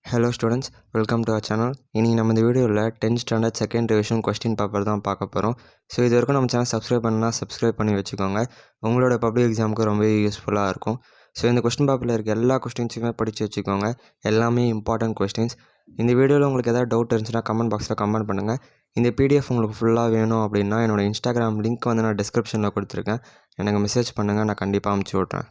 Hello students, welcome to our channel. இன்னைக்கு நம்ம இந்த வீடியோவில் 10th standard second revision question paper தான் பார்க்க போகிறோம். ஸோ இது வரைக்கும் நம்ம சேனல் சப்ஸ்கிரைப் பண்ணி வச்சுக்கோங்க. உங்களோட பப்ளிக் எக்ஸாமுக்கு ரொம்ப யூஸ்ஃபுல்லாக இருக்கும். ஸோ இந்த கொஸ்டின் பேப்பரில் இருக்க எல்லா கொஸ்டின்ஸுமே படித்து வச்சுக்கோங்க. எல்லாமே இம்பார்ட்டன்ட் கொஸ்டின்ஸ். இந்த வீடியோவில் உங்களுக்கு எதாவது டவுட் இருந்துச்சுன்னா கமெண்ட் பாக்ஸில் கமெண்ட் பண்ணுங்கள். இந்த பிடிஎஃப் உங்களுக்கு ஃபுல்லாக வேணும் அப்படின்னா என்னோடய இன்ஸ்டாகிராம் லிங்க் வந்து நான் டிஸ்கிரிப்ஷனில் கொடுத்துருக்கேன். எனக்கு மெசேஜ் பண்ணுங்கள், நான் கண்டிப்பாக அனுப்பிச்சி விட்றேன்.